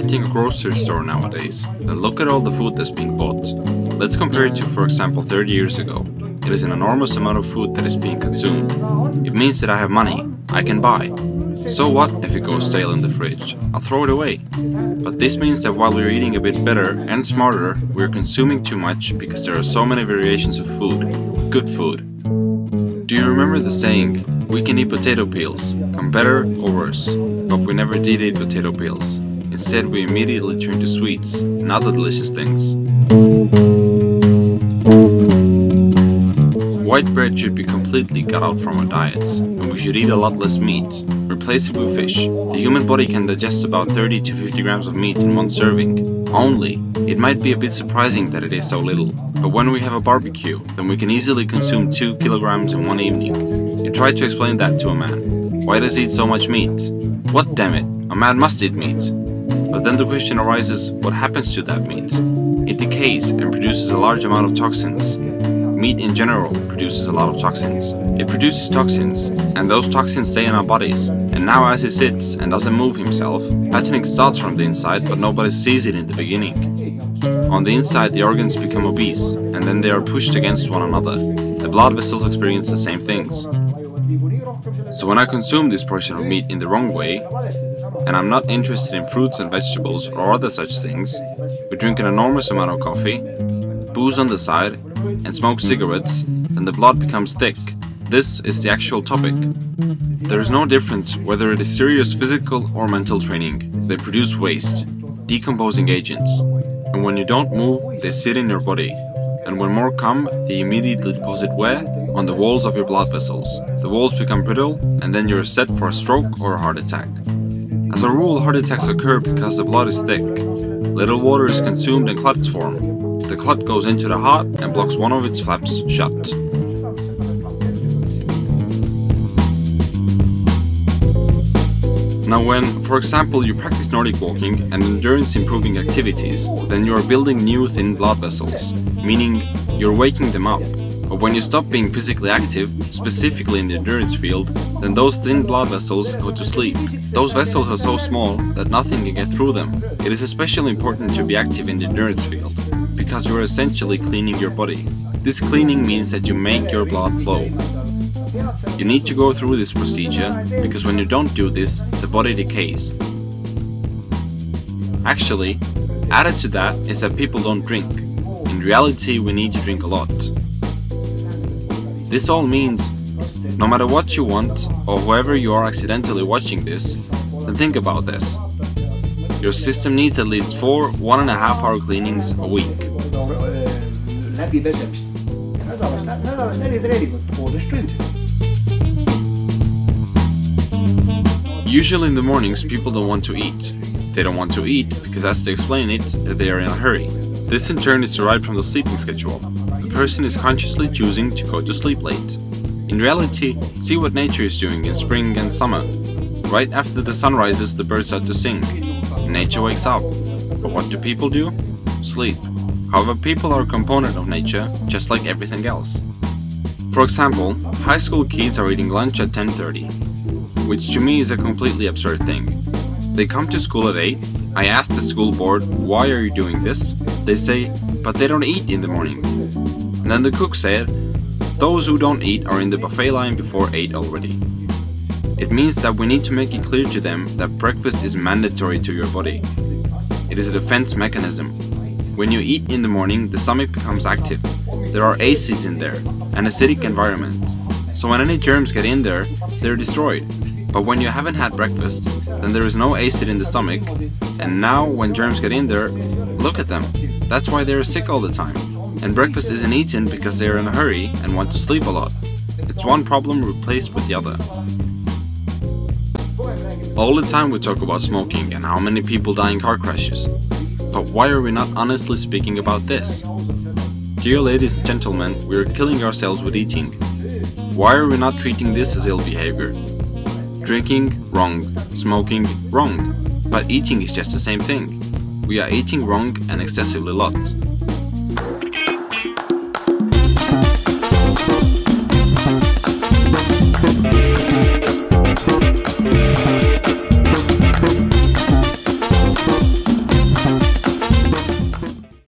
visiting a grocery store nowadays, then look at all the food that's being bought. Let's compare it to, for example, 30 years ago. It is an enormous amount of food that is being consumed. It means that I have money, I can buy. So what if it goes stale in the fridge? I'll throw it away. But this means that while we're eating a bit better and smarter, we're consuming too much because there are so many variations of food, good food. Do you remember the saying, we can eat potato peels, come better or worse? But we never did eat potato peels. Instead, we immediately turned to sweets and other delicious things. White bread should be completely cut out from our diets, and we should eat a lot less meat. Replace it with fish. The human body can digest about 30 to 50 grams of meat in one serving. Only. It might be a bit surprising that it is so little, but when we have a barbecue, then we can easily consume 2 kilograms in one evening. You try to explain that to a man. Why does he eat so much meat? What, damn it, a man must eat meat. But then the question arises, what happens to that meat? It decays and produces a large amount of toxins. Meat in general produces a lot of toxins. It produces toxins, and those toxins stay in our bodies. And now as he sits and doesn't move himself, fattening starts from the inside, but nobody sees it in the beginning. On the inside the organs become obese, and then they are pushed against one another. The blood vessels experience the same things. So when I consume this portion of meat in the wrong way, and I'm not interested in fruits and vegetables or other such things, we drink an enormous amount of coffee, booze on the side, and smoke cigarettes, then the blood becomes thick. This is the actual topic. There is no difference whether it is serious physical or mental training. They produce waste, decomposing agents. And when you don't move, they sit in your body. And when more come, they immediately deposit where? On the walls of your blood vessels. The walls become brittle, and then you're set for a stroke or a heart attack. As a rule, heart attacks occur because the blood is thick. Little water is consumed and clots form. The clot goes into the heart and blocks one of its flaps shut. Now when, for example, you practice Nordic walking and endurance improving activities, then you are building new thin blood vessels, meaning you're waking them up. But when you stop being physically active, specifically in the endurance field, then those thin blood vessels go to sleep. Those vessels are so small that nothing can get through them. It is especially important to be active in the endurance field, because you are essentially cleaning your body. This cleaning means that you make your blood flow. You need to go through this procedure, because when you don't do this, the body decays. Actually, added to that is that people don't drink. In reality, we need to drink a lot. This all means, no matter what you want, or whoever you are accidentally watching this, then think about this. Your system needs at least 4 1.5-hour cleanings a week. Usually in the mornings people don't want to eat. They don't want to eat because, as they explain it, they are in a hurry. This in turn is derived from the sleeping schedule. The person is consciously choosing to go to sleep late. In reality, see what nature is doing in spring and summer. Right after the sun rises, the birds start to sing. Nature wakes up. But what do people do? Sleep. However, people are a component of nature, just like everything else. For example, high school kids are eating lunch at 10:30, which to me is a completely absurd thing. They come to school at 8, I ask the school board, why are you doing this? They say, but they don't eat in the morning. And then the cook said, those who don't eat are in the buffet line before 8 already. It means that we need to make it clear to them that breakfast is mandatory to your body. It is a defense mechanism. When you eat in the morning, the stomach becomes active. There are acids in there, and acidic environments. So when any germs get in there, they're destroyed. But when you haven't had breakfast, then there is no acid in the stomach, and now when germs get in there, look at them. That's why they're sick all the time. And breakfast isn't eaten because they are in a hurry and want to sleep a lot. It's one problem replaced with the other. All the time we talk about smoking and how many people die in car crashes. But why are we not honestly speaking about this? Dear ladies and gentlemen, we are killing ourselves with eating. Why are we not treating this as ill behavior? Drinking, wrong. Smoking, wrong. But eating is just the same thing. We are eating wrong and excessively lot.